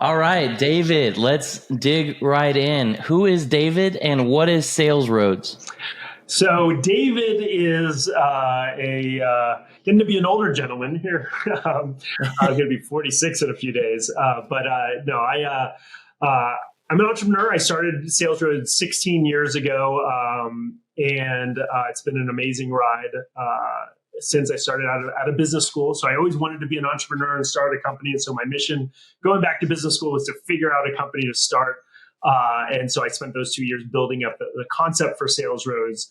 All right, David, let's dig right in. Who is David and what is SalesRoads? So David is getting to be an older gentleman here. I'm going to be 46 in a few days. I'm an entrepreneur. I started SalesRoads 16 years ago, and it's been an amazing ride since I started out of business school. So I always wanted to be an entrepreneur and start a company. And so my mission going back to business school was to figure out a company to start. And so I spent those 2 years building up the concept for SalesRoads,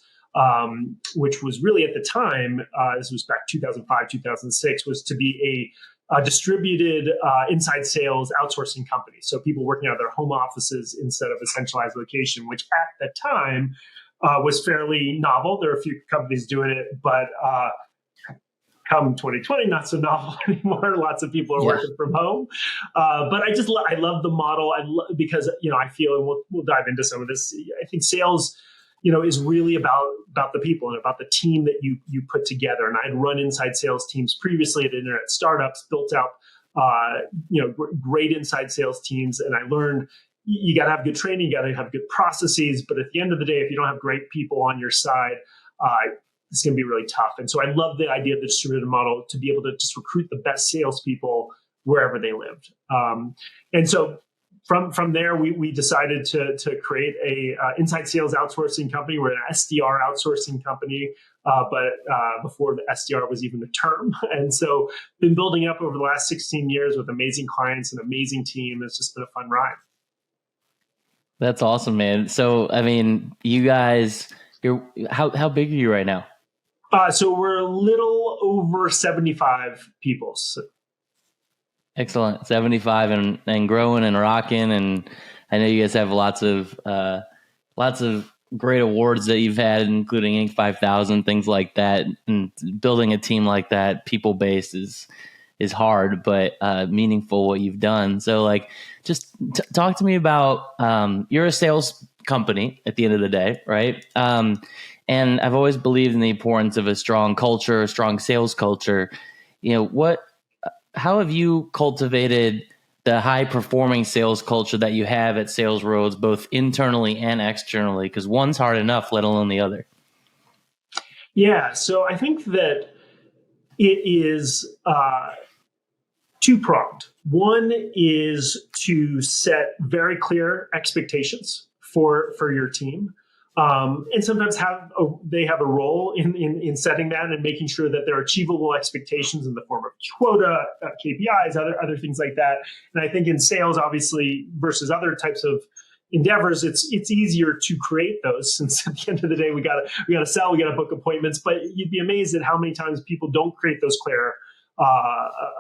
which was really at the time, this was back 2005, 2006, was to be a distributed inside sales outsourcing company. So people working out of their home offices instead of a centralized location, which at the time was fairly novel. There are a few companies doing it, but come 2020, not so novel anymore. Lots of people are working from home. But I love the model. Because, I feel, and we'll dive into some of this. I think sales, is really about the people and about the team that you put together. And I'd run inside sales teams previously at internet startups, built out, great inside sales teams. And I learned you got to have good training, you got to have good processes. But at the end of the day, if you don't have great people on your side, it's going to be really tough. And so I love the idea of the distributed model to be able to just recruit the best salespeople wherever they lived. And so from there, we decided to create a inside sales outsourcing company. We're an SDR outsourcing company, but before the SDR was even a term. And so been building up over the last 16 years with amazing clients and amazing team. It's just been a fun ride. That's awesome, man. So, I mean, you guys, how big are you right now? So we're a little over 75 people. So. Excellent. 75 and growing and rocking. And I know you guys have lots of great awards that you've had, including Inc. 5000, things like that. And building a team like that, people based, is hard, but meaningful what you've done. So just talk to me about, you're a sales company at the end of the day, right? And I've always believed in the importance of a strong culture, a strong sales culture. How have you cultivated the high performing sales culture that you have at SalesRoads, both internally and externally? Because one's hard enough, let alone the other. Yeah. So I think that it is two-pronged. One is to set very clear expectations for your team. And sometimes they have a role in setting that and making sure that there are achievable expectations in the form of quota, KPIs, other things like that. And I think in sales, obviously, versus other types of endeavors, it's easier to create those, since at the end of the day, we got to sell, we got to book appointments. But you'd be amazed at how many times people don't create those clear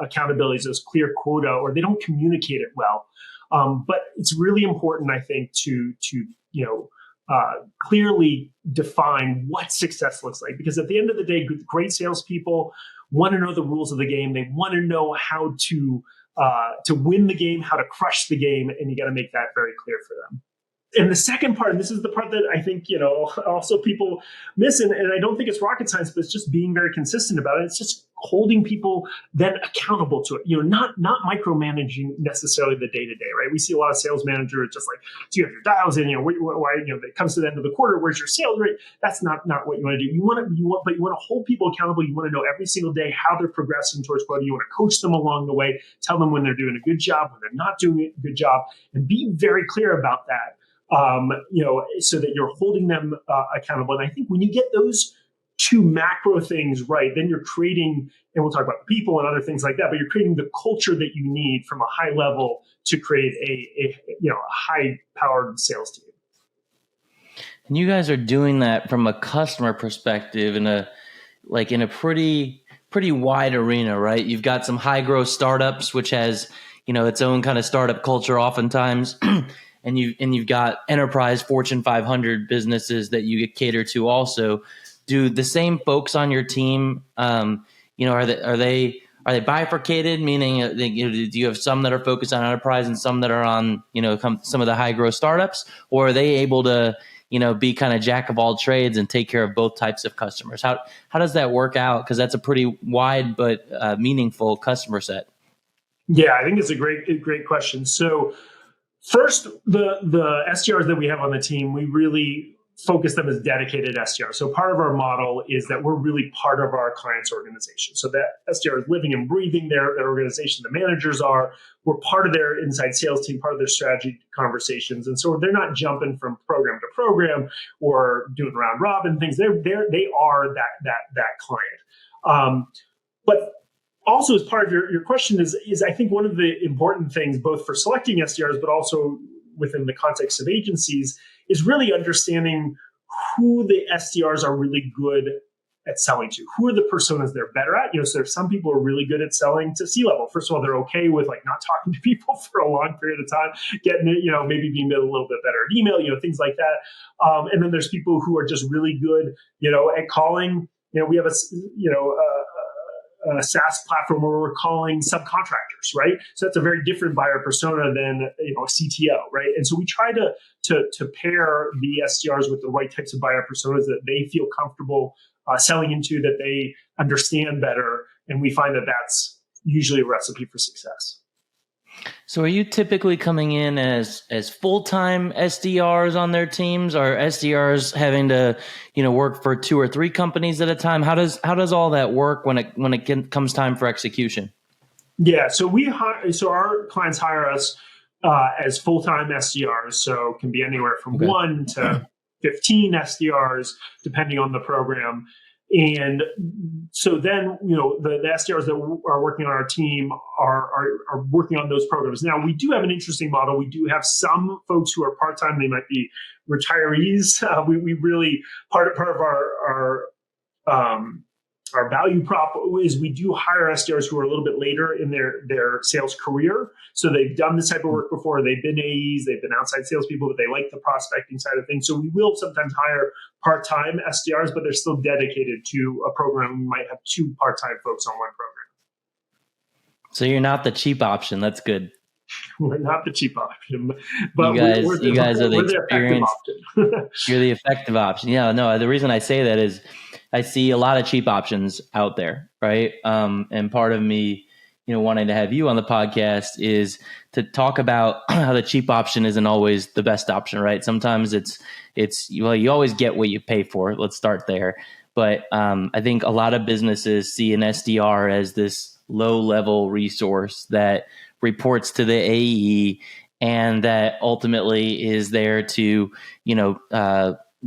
accountabilities, those clear quota, or they don't communicate it well. But it's really important, I think, to clearly define what success looks like. Because at the end of the day, great salespeople want to know the rules of the game. They want to know how to win the game, how to crush the game, and you got to make that very clear for them. And the second part, and this is the part that I think, also people miss, and I don't think it's rocket science, but it's just being very consistent about it. It's just holding people then accountable to it, not micromanaging necessarily the day-to-day, right? We see a lot of sales managers just like, do you have your dials in, why, it comes to the end of the quarter, where's your sales rate? That's not what you want to do. But you want to hold people accountable. You want to know every single day how they're progressing towards quota. You want to coach them along the way, tell them when they're doing a good job, when they're not doing a good job, and be very clear about that. So that you're holding them accountable. And I think when you get those two macro things right, then you're creating, and we'll talk about people and other things like that, but you're creating the culture that you need from a high level to create a high-powered sales team. And you guys are doing that from a customer perspective in a pretty wide arena, right? You've got some high-growth startups, which has, its own kind of startup culture oftentimes. And you've got enterprise Fortune 500 businesses that you cater to also. Do the same folks on your team, are they bifurcated? Meaning, do you have some that are focused on enterprise and some that are on, some of the high growth startups, or are they able to, be kind of jack of all trades and take care of both types of customers? How does that work out? Because that's a pretty wide but meaningful customer set. Yeah, I think it's a great question. So first, the SDRs that we have on the team, we really focus them as dedicated SDRs. So part of our model is that we're really part of our client's organization. So that SDR is living and breathing their organization. The managers are, we're part of their inside sales team, part of their strategy conversations. And so they're not jumping from program to program or doing round robin things. They are that client. But also, as part of your question is I think one of the important things, both for selecting SDRs, but also within the context of agencies, is really understanding who the SDRs are really good at selling to. Who are the personas they're better at? So there's some people who are really good at selling to C-level. First of all, they're okay with like not talking to people for a long period of time, getting it, maybe being a little bit better at email, things like that. And then there's people who are just really good, at calling. We have a SaaS platform where we're calling subcontractors, right? So that's a very different buyer persona than a CTO, right? And so we try to pair the SDRs with the right types of buyer personas that they feel comfortable selling into, that they understand better, and we find that that's usually a recipe for success. So are you typically coming in as full-time SDRs on their teams, or SDRs having to, work for 2 or 3 companies at a time? How does all that work when it comes time for execution? Yeah, so our clients hire us as full-time SDRs, so it can be anywhere from 1 to 15 SDRs, depending on the program. And so then, the SDRs that are working on our team are working on those programs. Now, we do have an interesting model. We do have some folks who are part-time. They might be retirees. We really, part of our value prop is we do hire SDRs who are a little bit later in their sales career. So they've done this type of work before. They've been AEs, they've been outside salespeople, but they like the prospecting side of things. So we will sometimes hire part-time SDRs, but they're still dedicated to a program. We might have 2 part-time folks on one program. So you're not the cheap option. That's good. We're not the cheap option, but you guys are the experienced. You're the effective option. Yeah, no, the reason I say that is I see a lot of cheap options out there, right? And part of me, wanting to have you on the podcast is to talk about how the cheap option isn't always the best option, right? Sometimes you always get what you pay for. Let's start there. But I think a lot of businesses see an SDR as this low-level resource that reports to the AE and that ultimately is there to,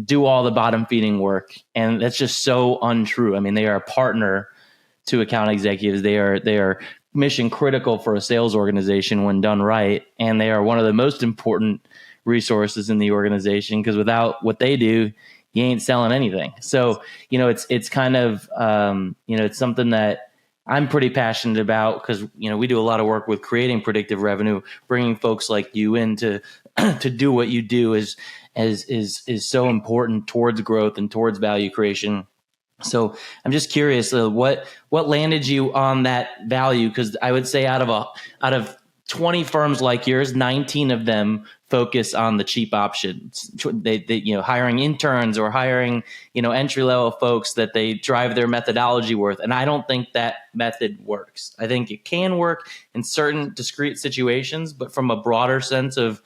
do all the bottom feeding work. And that's just so untrue. I mean, they are a partner to account executives. They are mission critical for a sales organization when done right. And they are one of the most important resources in the organization, because without what they do, you ain't selling anything. So, it's kind of, it's something that I'm pretty passionate about, because, we do a lot of work with creating predictive revenue. Bringing folks like you in to do what you do is so important towards growth and towards value creation. So I'm just curious, what landed you on that value? Because I would say out of 20 firms like yours, 19 of them focus on the cheap options. They hiring interns or hiring, entry level folks that they drive their methodology with. And I don't think that method works. I think it can work in certain discrete situations, but from a broader sense of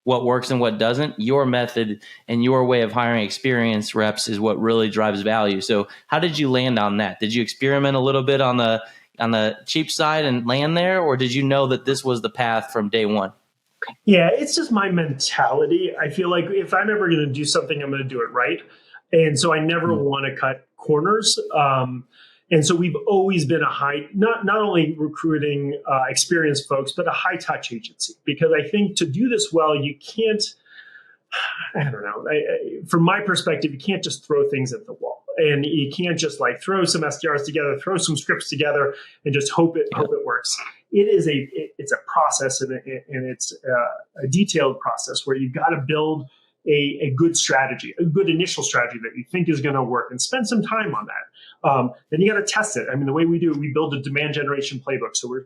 what works and what doesn't, your method and your way of hiring experienced reps is what really drives value. So how did you land on that? Did you experiment a little bit on the cheap side and land there, or did you know that this was the path from day one? Yeah, it's just my mentality. I feel like if I'm ever going to do something, I'm going to do it right. And so I never want to cut corners. And so we've always been a not only recruiting experienced folks, but a high touch agency, because I think to do this well, you can't, I don't know, from my perspective, you can't just throw things at the wall, and you can't just like throw some SDRs together, throw some scripts together and just hope it works. It's a process, and it's a detailed process where you've got to build a good strategy, a good initial strategy that you think is going to work, and spend some time on that. Then you got to test it. I mean, the way we do it, we build a demand generation playbook. So we're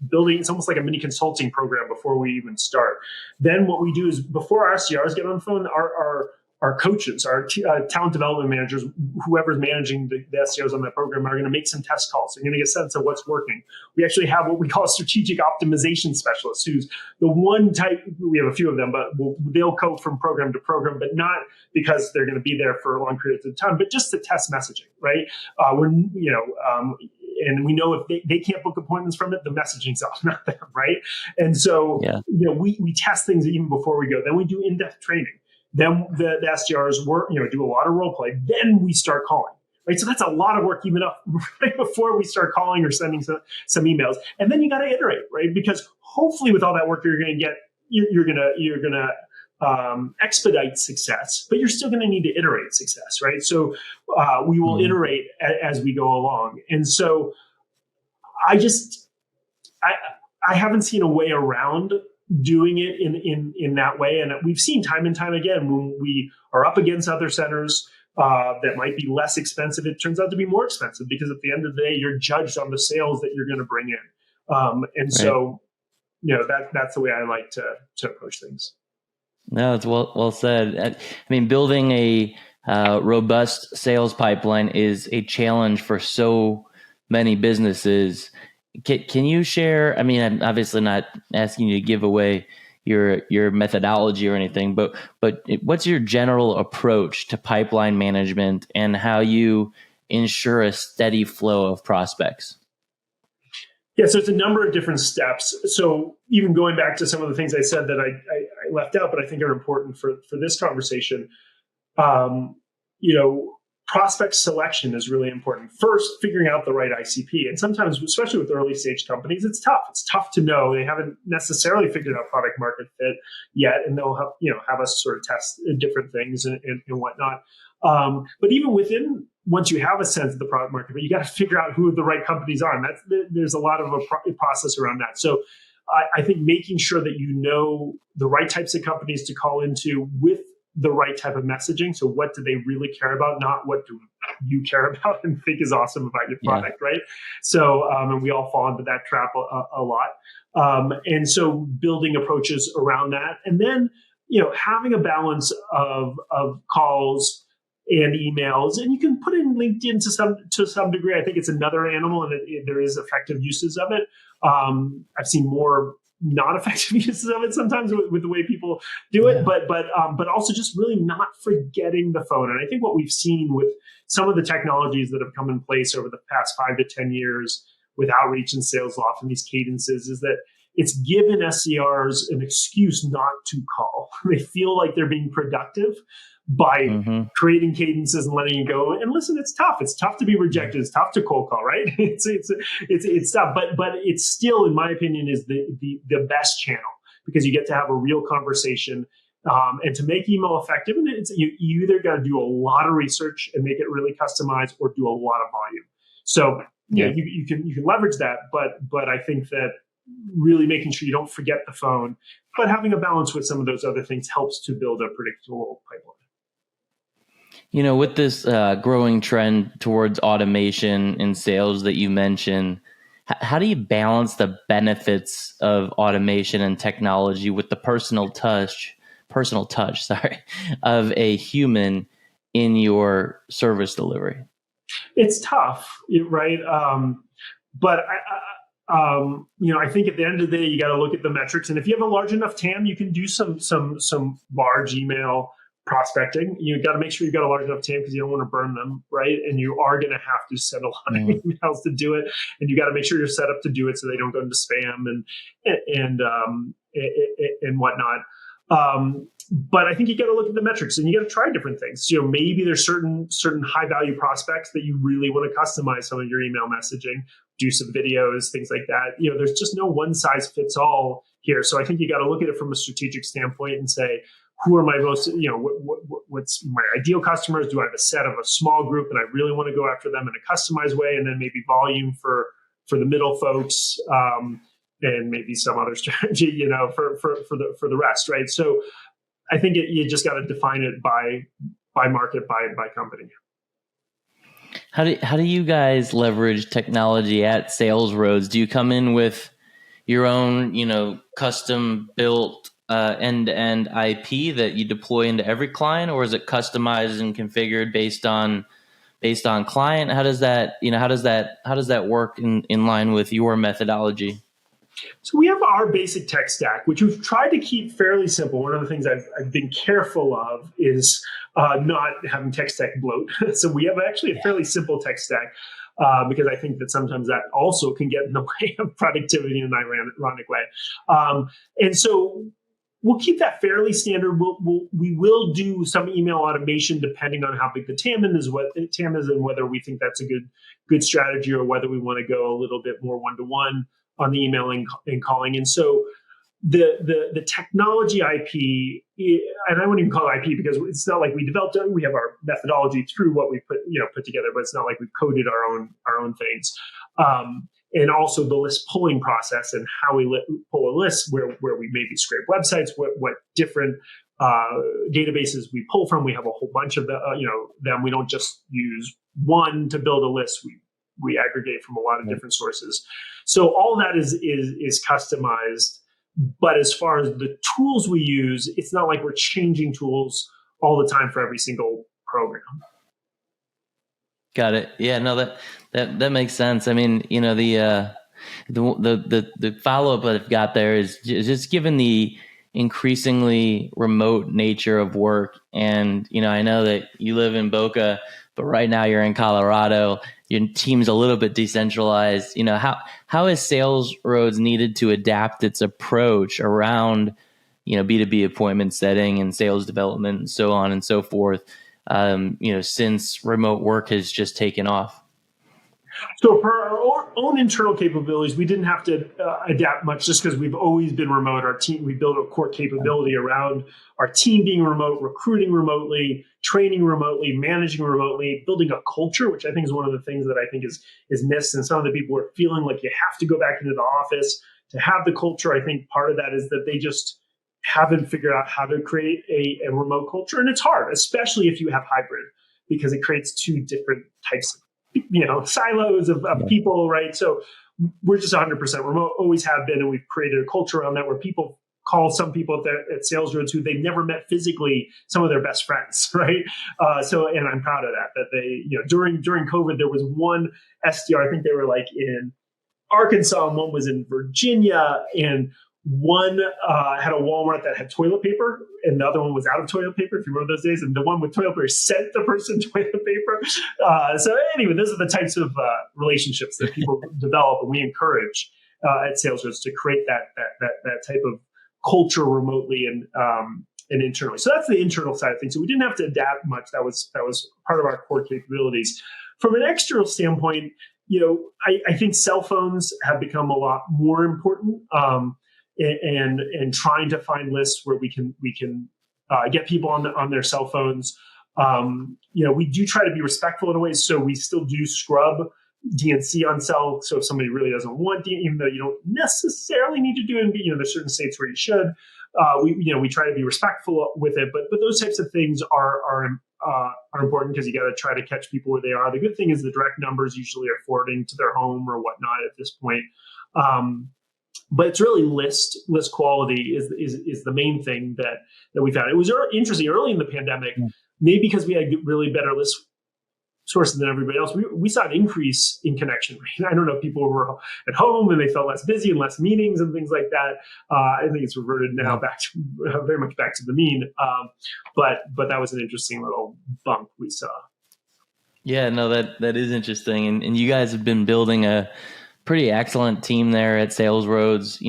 building, it's almost like a mini consulting program before we even start. Then what we do is, before our SDRs get on the phone, our our coaches, our talent development managers, whoever's managing the SDRs on that program, are going to make some test calls. They're going to get a sense of what's working. We actually have what we call strategic optimization specialists, who's the one type. We have a few of them, but they'll go from program to program, but not because they're going to be there for long periods of time, but just to test messaging, right? And we know if they can't book appointments from it, the messaging's off, not them, right? And so, we test things even before we go. Then we do in-depth training. Then the SDRs do a lot of role play. Then we start calling, right? So that's a lot of work even up right before we start calling or sending some emails. And then you got to iterate, right? Because hopefully with all that work, you're going to expedite success, but you're still going to need to iterate success, right? So we will iterate as we go along. And so I haven't seen a way around doing it in that way. And we've seen time and time again, when we are up against other centers that might be less expensive, it turns out to be more expensive, because at the end of the day, you're judged on the sales that you're going to bring in. So, that's the way I like to approach things. No, it's well said. I mean, building a robust sales pipeline is a challenge for so many businesses. Can you share? I mean, I'm obviously not asking you to give away your methodology or anything, but what's your general approach to pipeline management and how you ensure a steady flow of prospects? Yeah, so it's a number of different steps. So even going back to some of the things I said that I left out, but I think are important for this conversation, prospect selection is really important. First, figuring out the right ICP. And sometimes, especially with early stage companies, it's tough. It's tough to know. They haven't necessarily figured out product market fit yet, and they'll have us sort of test different things and whatnot. But even once you have a sense of the product market fit, you got to figure out who the right companies are. And there's a lot of a process around that. So I think making sure that you know the right types of companies to call into with the right type of messaging. So what do they really care about? Not what do you care about and think is awesome about your product, right? So, and we all fall into that trap a lot. And so building approaches around that. And then, having a balance of calls and emails, and you can put in LinkedIn to some degree. I think it's another animal, and there is effective uses of it. I've seen more not effective uses of it sometimes with the way people do it, but also just really not forgetting the phone. And I think what we've seen with some of the technologies that have come in place over the past 5 to 10 years with outreach and sales loft and these cadences is that it's given SDRs an excuse not to call. They feel like they're being productive by creating cadences and letting it go. And listen, it's tough. It's tough to be rejected. It's tough to cold call, right? It's tough, but it's still, in my opinion, is the best channel, because you get to have a real conversation. And to make email effective, and you either got to do a lot of research and make it really customized, or do a lot of volume. So you can leverage that, but I think that really making sure you don't forget the phone, but having a balance with some of those other things helps to build a predictable pipeline. With this growing trend towards automation in sales that you mentioned, how do you balance the benefits of automation and technology with the personal touch, of a human in your service delivery? It's tough, right? But I think at the end of the day, you got to look at the metrics. And if you have a large enough TAM, you can do some large email prospecting. You got to make sure you've got a large enough TAM, because you don't want to burn them, right? And you are going to have to send a lot of emails to do it, and you got to make sure you're set up to do it so they don't go into spam and whatnot. But I think you got to look at the metrics, and you got to try different things. Maybe there's certain high value prospects that you really want to customize some of your email messaging, do some videos, things like that. There's just no one size fits all here. So I think you got to look at it from a strategic standpoint and say, who are my most, what's my ideal customers? Do I have a set of a small group and I really want to go after them in a customized way? And then maybe volume for the middle folks, and maybe some other strategy, for the rest, right? So I think you just got to define it by market, by company. How do you guys leverage technology at SalesRoads? Do you come in with your own, custom built end-to-end IP that you deploy into every client, or is it customized and configured based on client? How does that, how does that work in line with your methodology? So we have our basic tech stack, which we've tried to keep fairly simple. One of the things I've been careful of is not having tech stack bloat. So we have actually a fairly simple tech stack because I think that sometimes that also can get in the way of productivity in an ironic way. And so we'll keep that fairly standard. We will do some email automation depending on how big the TAM is, and whether we think that's a good strategy, or whether we want to go a little bit more one-to-one on the emailing and calling. And so the technology IP, and I wouldn't even call it IP because it's not like we developed it. We have our methodology through what we put together, but it's not like we've coded our own things. And also the list pulling process and how we pull a list, where we maybe scrape websites, what different databases we pull from. We have a whole bunch of them. We don't just use one to build a list. We aggregate from a lot of different sources. So all that is customized. But as far as the tools we use, it's not like we're changing tools all the time for every single program. Got it. Yeah, no, that makes sense. I mean, the follow up that I've got there is just given the increasingly remote nature of work, and I know that you live in Boca, but right now you're in Colorado. Your team's a little bit decentralized. How has SalesRoads needed to adapt its approach around B2B appointment setting and sales development and so on and so forth? Since remote work has just taken off? So for our own internal capabilities, we didn't have to adapt much just because we've always been remote. Our team, we built a core capability around our team being remote, recruiting remotely, training remotely, managing remotely, building a culture, which I think is one of the things that I think is missed. And some of the people are feeling like you have to go back into the office to have the culture. I think part of that is that they just haven't figured out how to create a remote culture. And it's hard, especially if you have hybrid, because it creates two different types of silos of people, right? So we're just 100% remote, always have been, and we've created a culture around that where people call some people at SalesRoads who they've never met physically some of their best friends, right? And I'm proud of that they, during COVID, there was one SDR, I think they were like in Arkansas, and one was in Virginia, and one had a Walmart that had toilet paper, and the other one was out of toilet paper, if you remember those days. And the one with toilet paper sent the person toilet paper. So anyway, those are the types of relationships that people develop, and we encourage at SalesRoads to create that type of culture remotely and internally. So that's the internal side of things. So we didn't have to adapt much. That was part of our core capabilities. From an external standpoint, I think cell phones have become a lot more important. And trying to find lists where we can get people on their cell phones. We do try to be respectful in a way, so we still do scrub DNC on cell. So if somebody really doesn't want DNC, even though you don't necessarily need to do it, there's certain states where you should. We try to be respectful with it, but those types of things are important because you got to try to catch people where they are. The good thing is the direct numbers usually are forwarding to their home or whatnot at this point. But it's really list quality is the main thing that we found. It was interesting early in the pandemic, maybe because we had really better list sources than everybody else. We saw an increase in connection rate. I don't know if people were at home and they felt less busy and less meetings and things like that. I think it's reverted now very much back to the mean. But that was an interesting little bump we saw. Yeah, no, that is interesting. And you guys have been building a pretty excellent team there at SalesRoads.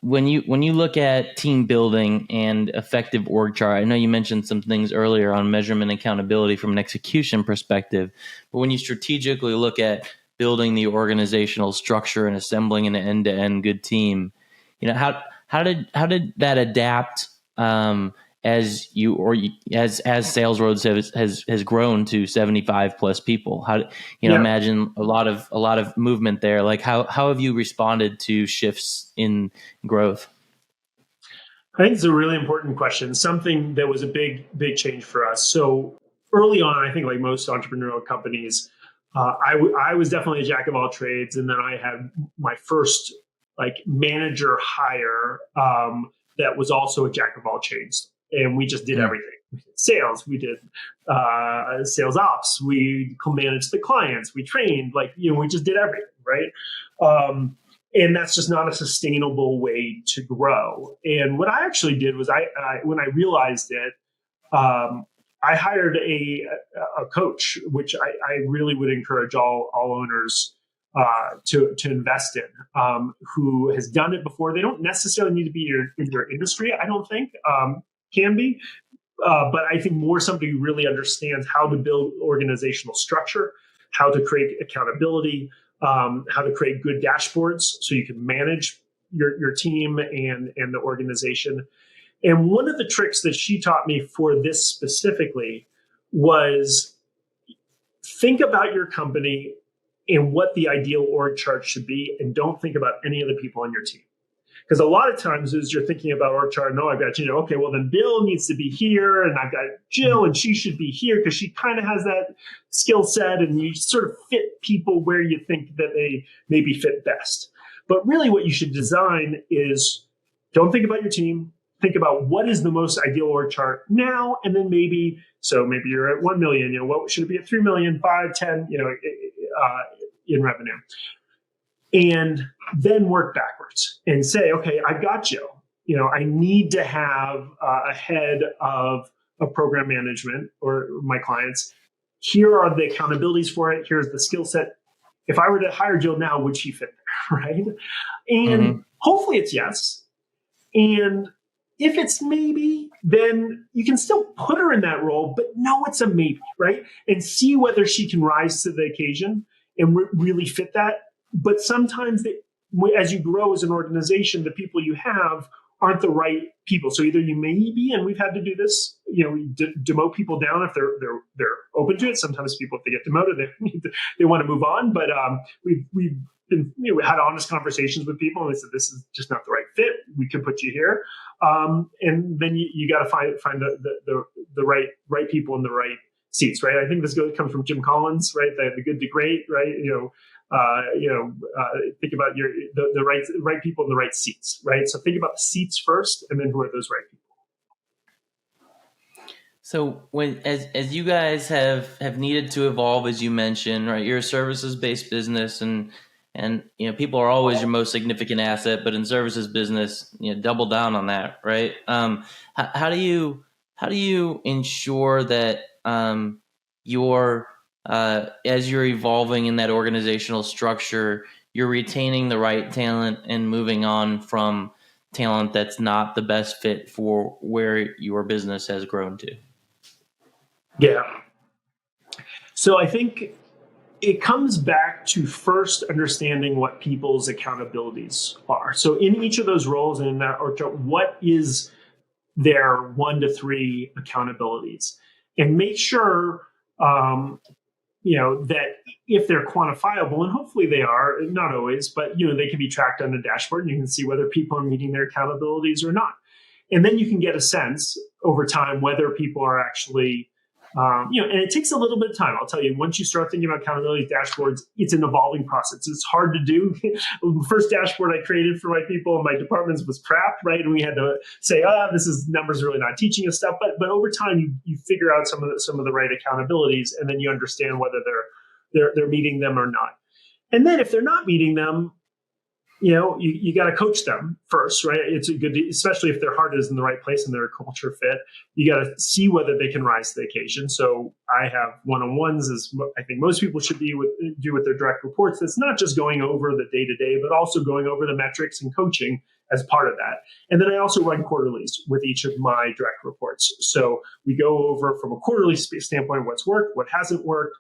When you look at team building and effective org chart, I know you mentioned some things earlier on measurement and accountability from an execution perspective, but when you strategically look at building the organizational structure and assembling an end-to-end good team, how did that adapt as SalesRoads has grown to 75 plus people? Imagine a lot of movement there. Like how have you responded to shifts in growth? I think it's a really important question. Something that was a big change for us. So early on, I think like most entrepreneurial companies, I was definitely a jack of all trades, and then I had my first manager hire that was also a jack of all trades, and we just did everything. We did sales, we did sales ops, we managed the clients, we trained, we just did everything, right? And that's just not a sustainable way to grow. And what I actually did was when I realized it, I hired a coach, which I really would encourage all owners to invest in, who has done it before. They don't necessarily need to be in your industry, I don't think, can be. But I think more somebody who really understands how to build organizational structure, how to create accountability, how to create good dashboards so you can manage your team and the organization. And one of the tricks that she taught me for this specifically was think about your company and what the ideal org chart should be, and don't think about any of the people on your team. Because a lot of times as you're thinking about org chart, no, I've got, okay, well then Bill needs to be here, and I've got Jill, and she should be here because she kind of has that skill set, and you sort of fit people where you think that they maybe fit best. But really what you should design is don't think about your team, think about what is the most ideal org chart now, and then maybe you're at 1 million, what should it be at 3 million, 5, 10, in revenue. And then work backwards and say, okay, I've got Jill. I need to have a head of program management or my clients. Here are the accountabilities for it. Here's the skill set. If I were to hire Jill now, would she fit there, right? And hopefully it's yes. And if it's maybe, then you can still put her in that role, but know it's a maybe, right? And see whether she can rise to the occasion and really fit that. But sometimes as you grow as an organization, the people you have aren't the right people. So either you may be, and we've had to do this, we demote people down if they're open to it. Sometimes people, if they get demoted, they want to move on. But we've been, we had honest conversations with people, and they said, this is just not the right fit. We can put you here. And then you got to find the right people in the right seats, right? I think this comes from Jim Collins, right? The good to great, right? Think about the right people in the right seats, right? So think about the seats first, and then who are those right people. So as you guys have needed to evolve, as you mentioned, right? You're a services-based business, and people are always your most significant asset, but in services business, double down on that, right? How do you ensure that you're as you're evolving in that organizational structure, you're retaining the right talent and moving on from talent that's not the best fit for where your business has grown to? Yeah. So I think it comes back to first understanding what people's accountabilities are. So in each of those roles and in that org chart, what is their 1 to 3 accountabilities? And make sure that if they're quantifiable, and hopefully they are, not always, but they can be tracked on a dashboard, and you can see whether people are meeting their accountabilities or not. And then you can get a sense over time whether people are actually, and it takes a little bit of time. I'll tell you, once you start thinking about accountability dashboards, it's an evolving process. It's hard to do. The first dashboard I created for my people in my departments was crap, right? And we had to say, numbers really not teaching us stuff. But over time, you figure out some of the right accountabilities, and then you understand whether they're meeting them or not. And then if they're not meeting them, you got to coach them first, right? It's especially if their heart is in the right place and they're a culture fit, you got to see whether they can rise to the occasion. So I have one-on-ones, as I think most people should do with their direct reports. That's not just going over the day-to-day, but also going over the metrics and coaching as part of that. And then I also run quarterlies with each of my direct reports. So we go over from a quarterly standpoint, what's worked, what hasn't worked,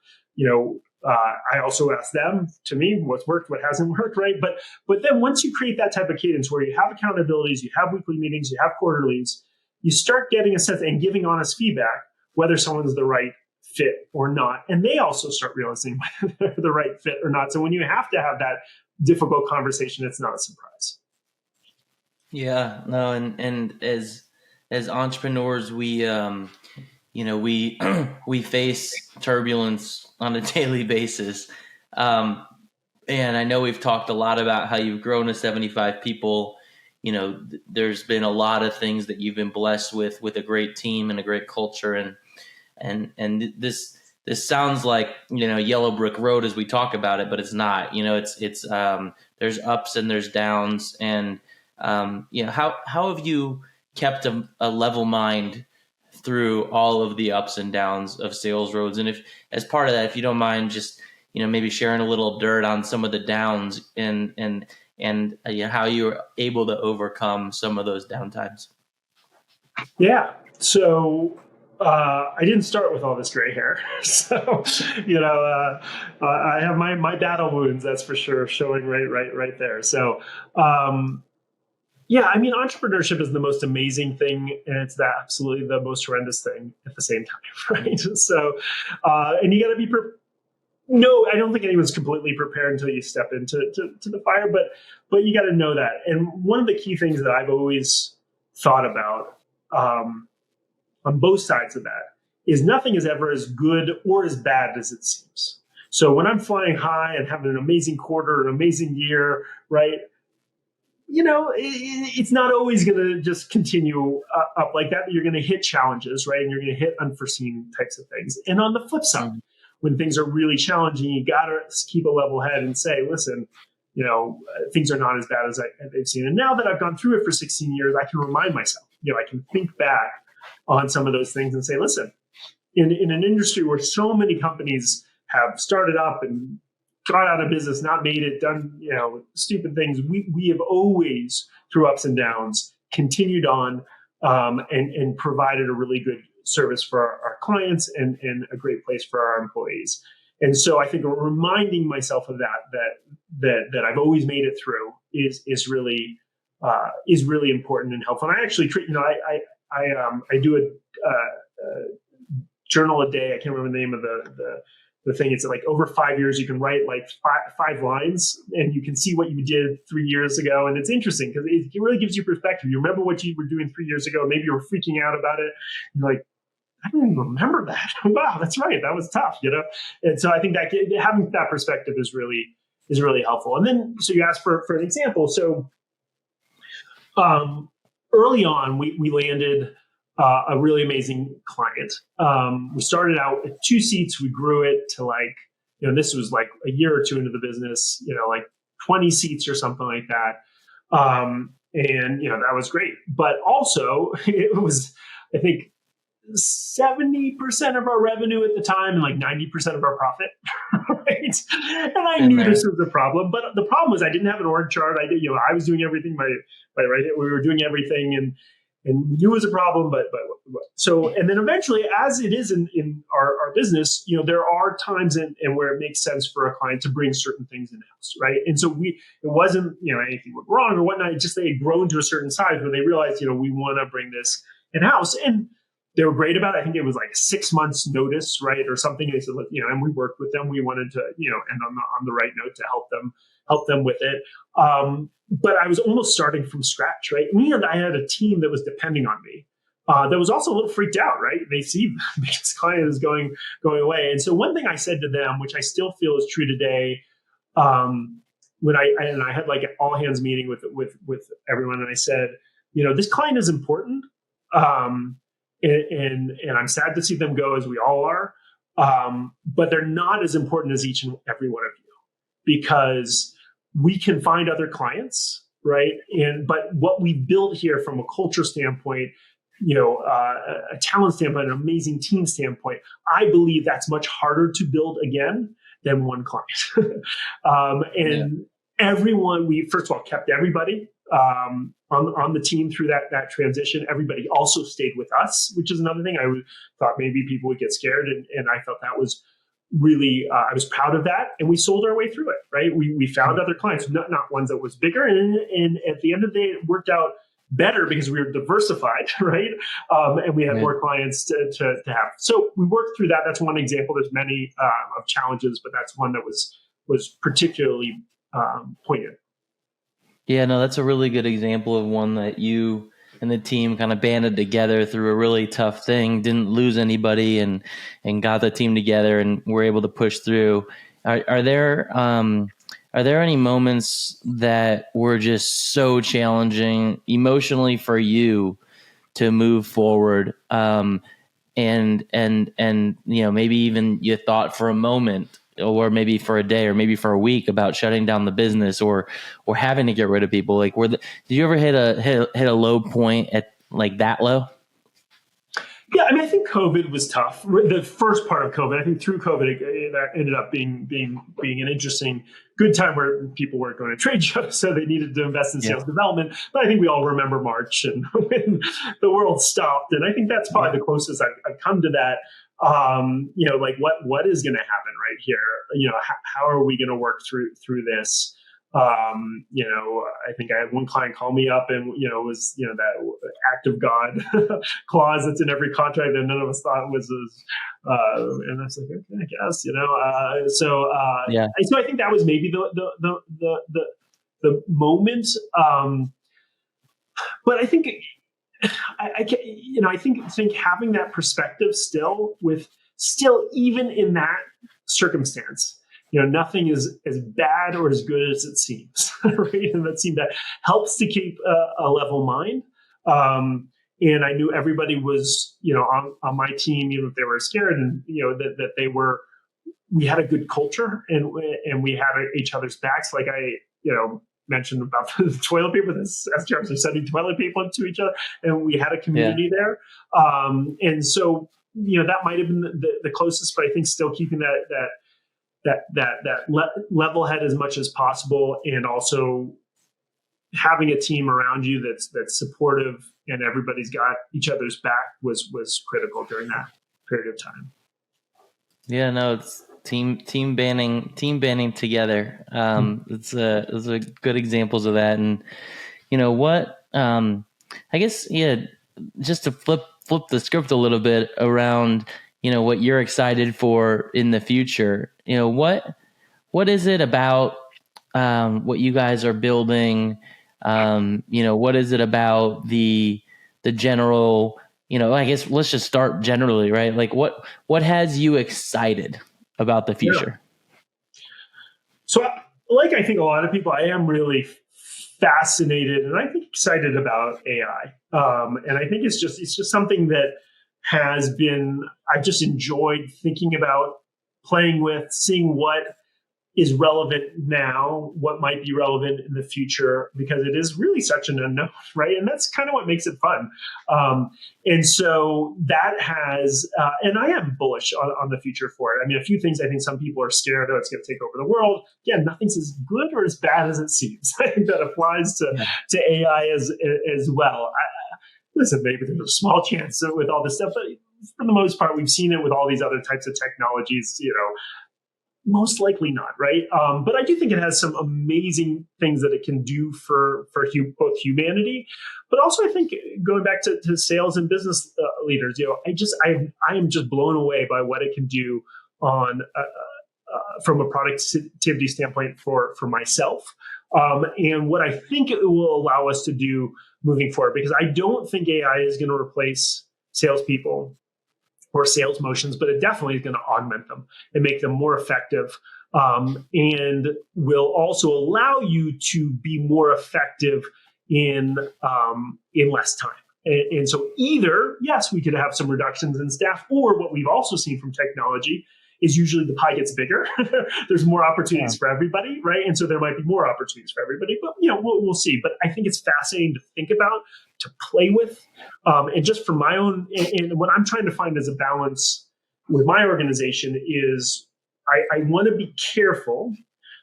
I also ask them, to me, what's worked, what hasn't worked, right? But then once you create that type of cadence where you have accountabilities, you have weekly meetings, you have quarterlies, you start getting a sense and giving honest feedback whether someone's the right fit or not. And they also start realizing whether they're the right fit or not. So when you have to have that difficult conversation, it's not a surprise. Yeah, no, and as entrepreneurs, we we face turbulence on a daily basis. And I know we've talked a lot about how you've grown to 75 people. there's been a lot of things that you've been blessed with a great team and a great culture, and this sounds like yellow brick road as we talk about it, but it's not. It's there's ups and there's downs, and how have you kept a level mind through all of the ups and downs of SalesRoads? And if, as part of that, if you don't mind, just maybe sharing a little dirt on some of the downs and how you were able to overcome some of those downtimes. Yeah. So I didn't start with all this gray hair. So, I have my battle wounds, that's for sure, showing right there. So, yeah, I mean, entrepreneurship is the most amazing thing, and it's absolutely the most horrendous thing at the same time, right? So, and you got to be no, I don't think anyone's completely prepared until you step into to the fire, but you got to know that. And one of the key things that I've always thought about on both sides of that is nothing is ever as good or as bad as it seems. So when I'm flying high and having an amazing quarter, an amazing year, right? It's not always going to just continue up like that. You're going to hit challenges, right? And you're going to hit unforeseen types of things. And on the flip side, when things are really challenging, you got to keep a level head and say, listen, things are not as bad as I've seen. And now that I've gone through it for 16 years, I can remind myself, I can think back on some of those things and say, listen, in an industry where so many companies have started up and gone out of business, not made it, done, stupid things, we have always, through ups and downs, continued on and provided a really good service for our clients and a great place for our employees. And so I think reminding myself of that I've always made it through is really important and helpful. And I actually treat, I do a journal a day. I can't remember the name of the thing. It's like over 5 years, you can write like five lines and you can see what you did 3 years ago. And it's interesting because it really gives you perspective. You remember what you were doing 3 years ago. Maybe you were freaking out about it. You're like, I don't even remember that. Wow, that's right. That was tough, And so I think that having that perspective is really helpful. And then, so you asked for an example. So early on, we landed a really amazing client. We started out at 2 seats. We grew it to this was like a year or two into the business, like 20 seats or something like that. And, that was great. But also it was, I think, 70% of our revenue at the time and like 90% of our profit, right? And I knew this was a problem, but the problem was I didn't have an org chart. I was doing everything by right. We were doing everything and we knew it was a problem, but so, and then eventually, as it is in our business, there are times and where it makes sense for a client to bring certain things in-house, right? And so it wasn't, anything went wrong or whatnot. It just, they had grown to a certain size where they realized, we want to bring this in-house. And they were great about it. I think it was like 6 months notice, right? Or something. They said, and we worked with them. We wanted to, end on the right note to help them with it. But I was almost starting from scratch, right? And I had a team that was depending on me. That was also a little freaked out, right? They see this client is going away. And so one thing I said to them, which I still feel is true today, when I had like an all hands meeting with everyone, and I said, this client is important. And I'm sad to see them go, as we all are. But they're not as important as each and every one of you, because we can find other clients, right? But what we built here from a culture standpoint, a talent standpoint, an amazing team standpoint, I believe that's much harder to build again than one client. Everyone, we first of all kept everybody on the team through that transition. Everybody also stayed with us, which is another thing. I thought maybe people would get scared, and I felt that was really, I was proud of that. And we sold our way through it, right? We found other clients, not ones that was bigger. And at the end of the day, it worked out better because we were diversified, right? And we had more clients to have. So we worked through that. That's one example. There's many of challenges, but that's one that was particularly poignant. Yeah, no, that's a really good example of one that you and the team kind of banded together through a really tough thing, didn't lose anybody, and got the team together and were able to push through. Are there are there any moments that were just so challenging emotionally for you to move forward? And maybe even you thought for a moment, or maybe for a day, or maybe for a week, about shutting down the business, or having to get rid of people. Like, did you ever hit a low point at like that low? Yeah, I mean, I think COVID was tough. The first part of COVID, I think through COVID, it ended up being an interesting, good time where people weren't going to trade shows, so they needed to invest in sales development. But I think we all remember March and when the world stopped, and I think that's probably the closest I've come to that. Like what is going to happen right here? How are we going to work through this? I think I had one client call me up and, it was, that act of God clause that's in every contract that none of us thought was, and I was like, okay, I guess, so I think that was maybe the moment. But I think, I think having that perspective still even in that circumstance, nothing is as bad or as good as it seems, right? And that helps to keep a level mind. And I knew everybody was, on my team, even if they were scared, and that we had a good culture, and we had each other's backs. Like I, mentioned about the toilet paper, this SDRs are sending toilet paper to each other, and we had a community there. And so, that might have been the closest, but I think still keeping that level head as much as possible, and also having a team around you that's supportive and everybody's got each other's back was critical during that period of time. Yeah, no, it's team banding together. It's a good examples of that. And what, I guess, just to flip the script a little bit around, what you're excited for in the future. What is it about what you guys are building? What is it about the general, I guess let's just start generally, right? Like what has you excited about the future? Yeah. So I think a lot of people, I am really fascinated and I think excited about AI. And I think it's just something that I've just enjoyed thinking about, playing with, seeing what is relevant now, what might be relevant in the future, because it is really such an unknown, right? And that's kind of what makes it fun. And so that has, and I am bullish on the future for it. I mean, a few things I think some people are scared, it's going to take over the world. Again, nothing's as good or as bad as it seems. I think that applies to AI as well. Listen, maybe there's a small chance with all this stuff, but for the most part, we've seen it with all these other types of technologies, most likely not, right? But I do think it has some amazing things that it can do for both humanity, but also I think going back to sales and business leaders, I am just blown away by what it can do on from a productivity standpoint for myself, and what I think it will allow us to do moving forward. Because I don't think AI is going to replace salespeople or sales motions, but it definitely is going to augment them and make them more effective, and will also allow you to be more effective in less time. And so either, yes, we could have some reductions in staff, or what we've also seen from technology is usually the pie gets bigger. There's more opportunities for everybody, right? And so there might be more opportunities for everybody, but we'll see. But I think it's fascinating to think about, to play with, and just for my own. And what I'm trying to find as a balance with my organization is I want to be careful,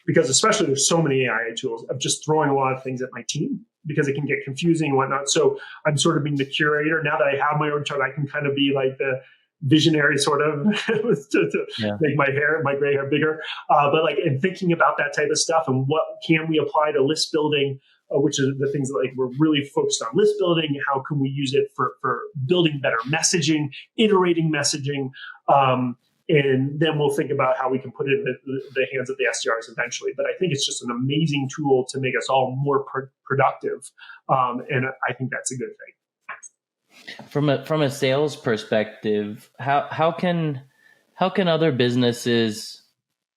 because especially there's so many AI tools, of just throwing a lot of things at my team, because it can get confusing and whatnot. So I'm sort of being the curator now that I have my own chart. I can kind of be like the visionary sort of to make my gray hair bigger, but like in thinking about that type of stuff and what can we apply to list building, which are the things that like we're really focused on list building. How can we use it for building better messaging, iterating messaging, and then we'll think about how we can put it in the hands of the SDRs eventually. But I think it's just an amazing tool to make us all more productive, and I think that's a good thing. From a sales perspective, how can other businesses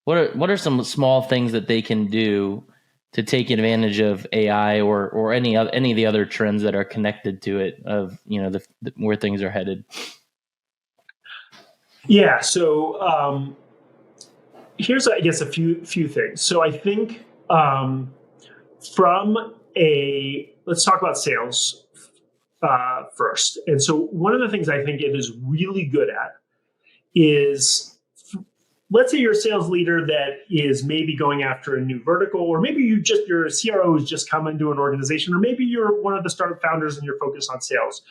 what are some small things that they can do to take advantage of AI or any of the other trends that are connected to it, of where things are headed? Yeah. So here's, I guess, a few things. So I think let's talk about sales first. And so one of the things I think it is really good at is, let's say you're a sales leader that is maybe going after a new vertical, or maybe your CRO has just come into an organization, or maybe you're one of the startup founders and you're focused on sales.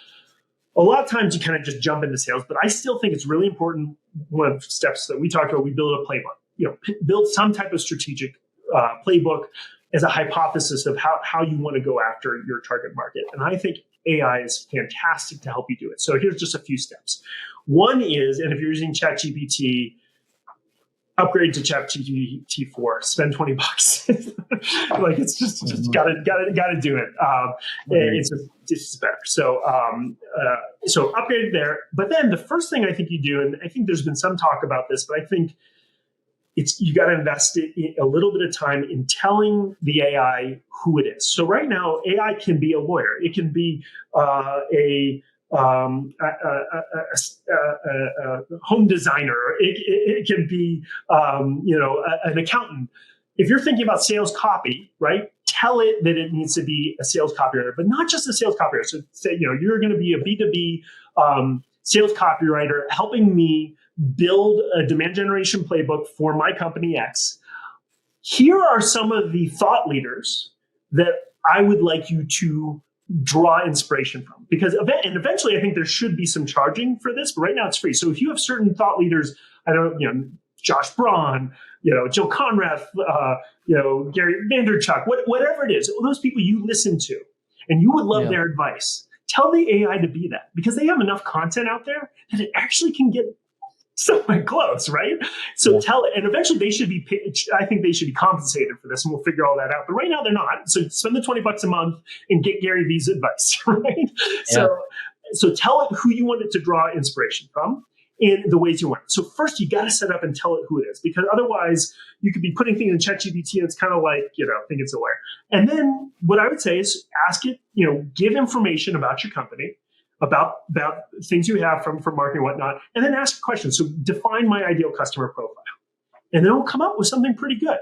A lot of times you kind of just jump into sales, but I still think it's really important. One of the steps that we talked about, we build a playbook, build some type of strategic playbook as a hypothesis of how you want to go after your target market. And I think AI is fantastic to help you do it. So here's just a few steps. One is, and if you're using ChatGPT, upgrade to ChatGPT 4, spend $20. Like, it's just gotta do it. It's just better. So upgrade there. But then the first thing I think you do, and I think there's been some talk about this, but I think you got to invest a little bit of time in telling the AI who it is. So right now, AI can be a lawyer. It can be a home designer. It can be an accountant. If you're thinking about sales copy, right? Tell it that it needs to be a sales copywriter, but not just a sales copywriter. So say you're going to be a B2B sales copywriter, helping me build a demand generation playbook for my company X. Here are some of the thought leaders that I would like you to draw inspiration from, because eventually I think there should be some charging for this, but right now it's free. So if you have certain thought leaders, Josh Braun, Jill Conrath, Gary Vaynerchuk, whatever it is, those people you listen to and you would love their advice, tell the AI to be that, because they have enough content out there that it actually can get somewhat close, right? So tell it, and eventually they should be paid. I think they should be compensated for this, and we'll figure all that out. But right now they're not. So spend the $20 a month and get Gary Vee's advice, right? Yeah. So tell it who you want it to draw inspiration from in the ways you want. So first you got to set up and tell it who it is, because otherwise you could be putting things in ChatGPT and it's kind of like, think it's a lawyer. And then what I would say is ask it, give information about your company, about things you have from marketing and whatnot, and then ask questions. So define my ideal customer profile. And then it'll come up with something pretty good.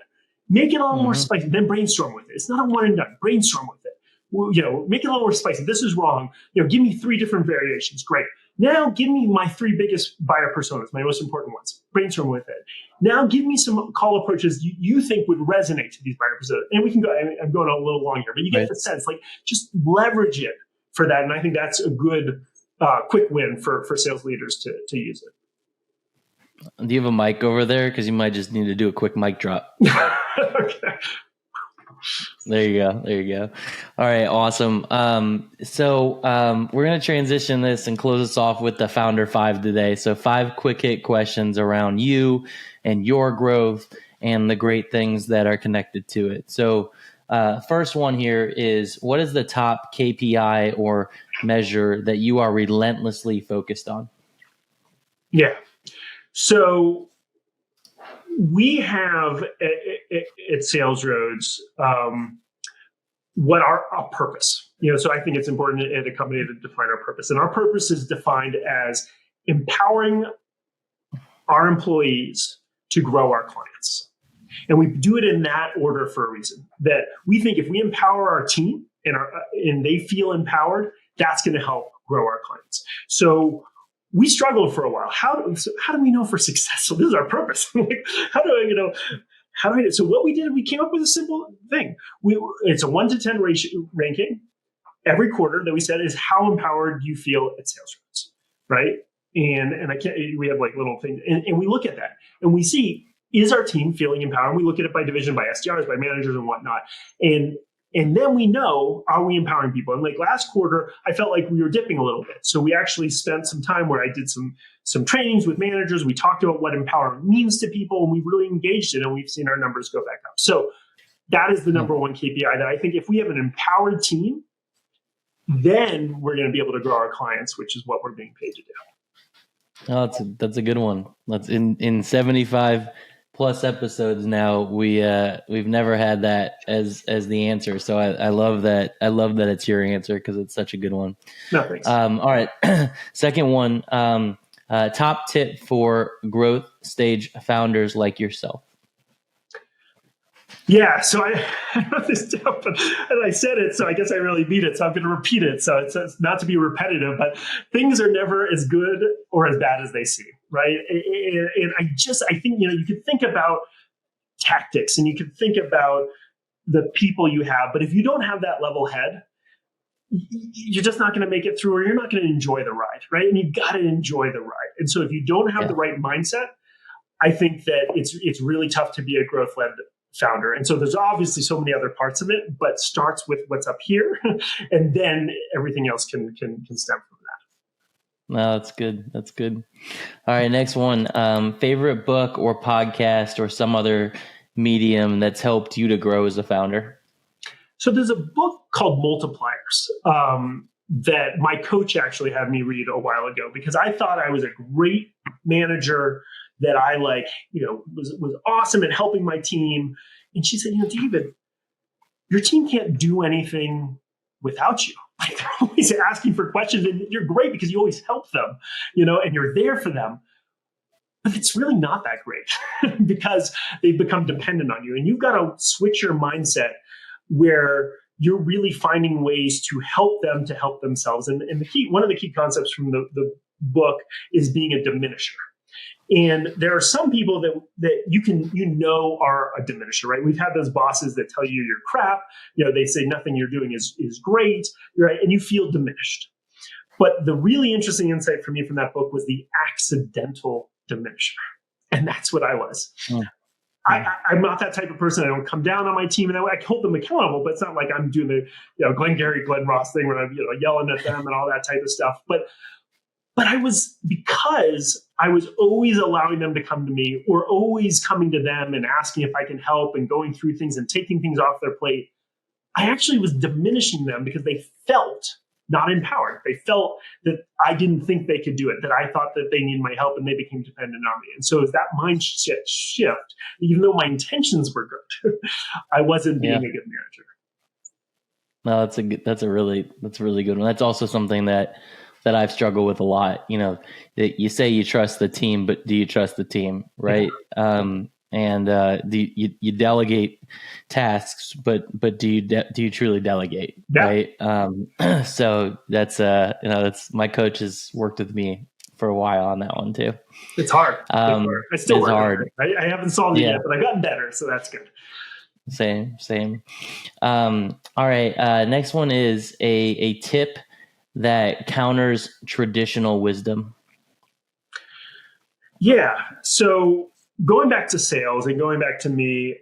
Make it a little more spicy, then brainstorm with it. It's not a one and done. Brainstorm with it. Make it a little more spicy. This is wrong. Give me 3 different variations. Great. Now give me my 3 biggest buyer personas, my most important ones. Brainstorm with it. Now give me some call approaches you think would resonate to these buyer personas. And we can go, I'm going a little long here, but you get the sense, like, just leverage it for that. And I think that's a good quick win for sales leaders to use it. Do you have a mic over there? Because you might just need to do a quick mic drop. Okay. There you go. All right, awesome. So we're going to transition this and close us off with the Founder 5 today. So 5 quick hit questions around you and your growth and the great things that are connected to it. So first one here is, what is the top KPI or measure that you are relentlessly focused on? Yeah. So we have at SalesRoads what our purpose. So I think it's important at a company to define our purpose. And our purpose is defined as empowering our employees to grow our clients. And we do it in that order for a reason. That we think if we empower our team and they feel empowered, that's going to help grow our clients. So we struggled for a while. How do we know if we're successful? This is our purpose. How do I? So what we did, we came up with a simple thing. It's a 1 to 10 ranking every quarter that we said is how empowered you feel at SalesRoads, right? And we have like little things, and we look at that and we see, is our team feeling empowered? And we look at it by division, by SDRs, by managers and whatnot. And then we know, are we empowering people? And like last quarter, I felt like we were dipping a little bit. So we actually spent some time where I did some trainings with managers. We talked about what empowerment means to people, and we really engaged it, and we've seen our numbers go back up. So that is the number one KPI that I think if we have an empowered team, then we're going to be able to grow our clients, which is what we're being paid to do. Oh, that's a good one. That's in 75 plus episodes now, we've never had that as the answer. So I love that. I love that it's your answer because it's such a good one. No, thanks. All right. Second one, top tip for growth stage founders like yourself. Yeah, so I wrote this down, and I said it, so I guess I really beat it. So I'm going to repeat it. So it's not to be repetitive, but things are never as good or as bad as they seem, right? And I think, you could think about tactics and you could think about the people you have, but if you don't have that level head, you're just not going to make it through, or you're not going to enjoy the ride, right? And you got to enjoy the ride. And so if you don't have the right mindset, I think that it's really tough to be a growth-led founder. And so there's obviously so many other parts of it, but starts with what's up here, and then everything else can stem from that. No, that's good. That's good. All right, next one. Favorite book or podcast or some other medium that's helped you to grow as a founder? So there's a book called Multipliers that my coach actually had me read a while ago because I thought I was a great manager, that I was awesome at helping my team. And she said, David, your team can't do anything without you. Like, they're always asking for questions, and you're great because you always help them, and you're there for them. But it's really not that great because they've become dependent on you. And you've got to switch your mindset where you're really finding ways to help them to help themselves. And one of the key concepts from the book is being a diminisher. And there are some people that you are a diminisher, right? We've had those bosses that tell you you're crap. They say nothing you're doing is great, right? And you feel diminished. But the really interesting insight for me from that book was the accidental diminisher. And that's what I was. I'm not that type of person. I don't come down on my team, and I hold them accountable, but it's not like I'm doing the Glengarry Glen Ross thing where I'm yelling at them and all that type of stuff. But because I was always allowing them to come to me, or always coming to them and asking if I can help and going through things and taking things off their plate, I actually was diminishing them because they felt not empowered. They felt that I didn't think they could do it, that I thought that they needed my help, and they became dependent on me. And so as that mindset shift, even though my intentions were good, I wasn't being a good manager. No, that's a really good one. That's also something that I've struggled with a lot. That you say you trust the team, but do you trust the team, right? Yeah. And do you delegate tasks, but do you truly delegate, right? So that's my coach has worked with me for a while on that one too. It's hard. I still it's hard. I haven't solved it yet, but I've gotten better, so that's good. Same. All right. Next one is a tip that counters traditional wisdom. Yeah. So going back to sales and going back to me,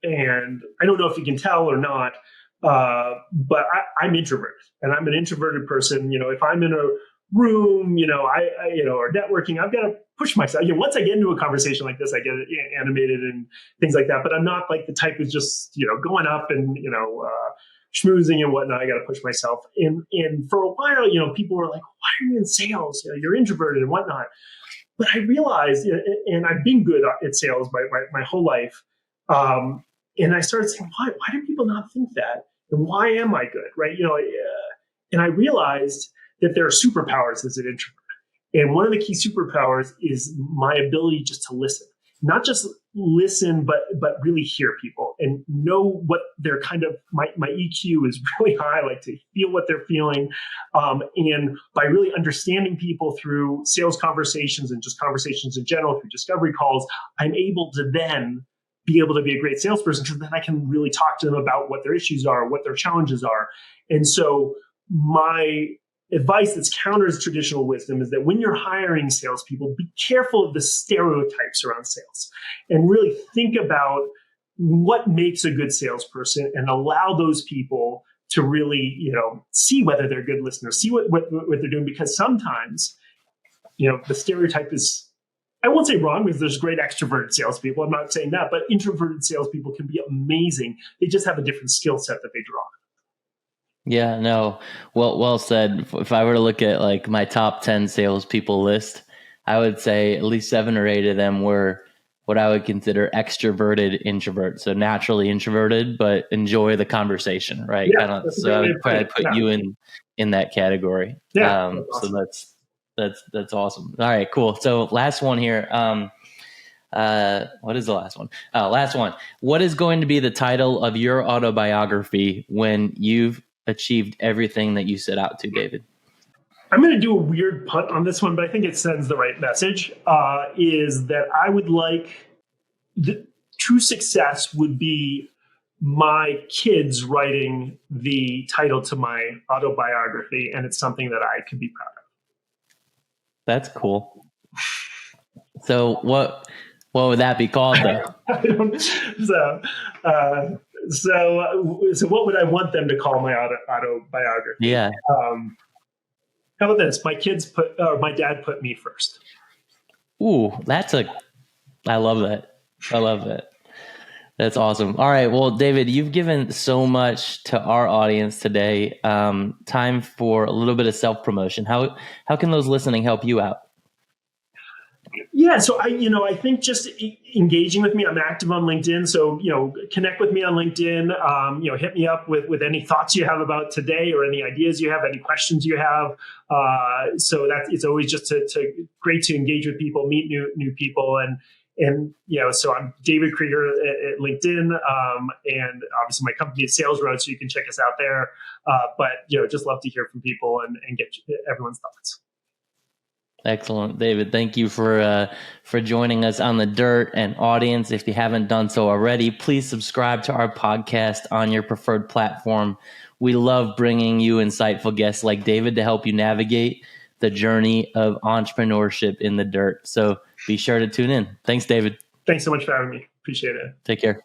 and I don't know if you can tell or not, but I'm introverted, and I'm an introverted person. If I'm in a room, or networking, I've got to push myself. Once I get into a conversation like this, I get animated and things like that. But I'm not like the type who's just going up and schmoozing and whatnot. I got to push myself. And for a while, people were like, "Why are you in sales? You're introverted and whatnot." But I realized, and I've been good at sales my whole life. And I started saying, why do people not think that? And why am I good? Right. And I realized that there are superpowers as an introvert. And one of the key superpowers is my ability just to listen, not just listen, but really hear people and know what they're my EQ is really high. I like to feel what they're feeling. And by really understanding people through sales conversations and just conversations in general, through discovery calls, I'm able to then be able to be a great salesperson, because then I can really talk to them about what their issues are, what their challenges are. And so my advice that counters traditional wisdom is that when you're hiring salespeople, be careful of the stereotypes around sales and really think about what makes a good salesperson and allow those people to really, see whether they're good listeners, see what they're doing. Because sometimes, the stereotype is, I won't say wrong, because there's great extroverted salespeople. I'm not saying that, but introverted salespeople can be amazing. They just have a different skill set that they draw. Yeah, no, well said. If I were to look at like my top 10 salespeople list, I would say at least 7 or 8 of them were what I would consider extroverted introverts. So naturally introverted, but enjoy the conversation, right? Yeah, Kind of. that's a So great I way would to put probably it. put you in that category. Yeah, that's So awesome. that's awesome. All right, cool. So last one here. What is the last one? Last one. What is going to be the title of your autobiography when you've achieved everything that you set out to, David? I'm going to do a weird punt on this one, but I think it sends the right message. Is that I would like the true success would be my kids writing the title to my autobiography, and it's something that I could be proud of. That's cool. So what would that be called, though? So what would I want them to call my autobiography? Yeah. How about this? My dad put me first. Ooh, I love that. I love that. That's awesome. All right. Well, David, you've given so much to our audience today. Time for a little bit of self-promotion. How can those listening help you out? Yeah, so I think just engaging with me. I'm active on LinkedIn, so connect with me on LinkedIn. Hit me up with any thoughts you have about today, or any ideas you have, any questions you have. So that it's always just great to engage with people, meet new people, and so I'm David Kreiger at LinkedIn, and obviously my company is SalesRoads, so you can check us out there. But just love to hear from people and get everyone's thoughts. Excellent, David. Thank you for joining us on The Dirt. And audience, if you haven't done so already, please subscribe to our podcast on your preferred platform. We love bringing you insightful guests like David to help you navigate the journey of entrepreneurship in the dirt. So be sure to tune in. Thanks, David. Thanks so much for having me. Appreciate it. Take care.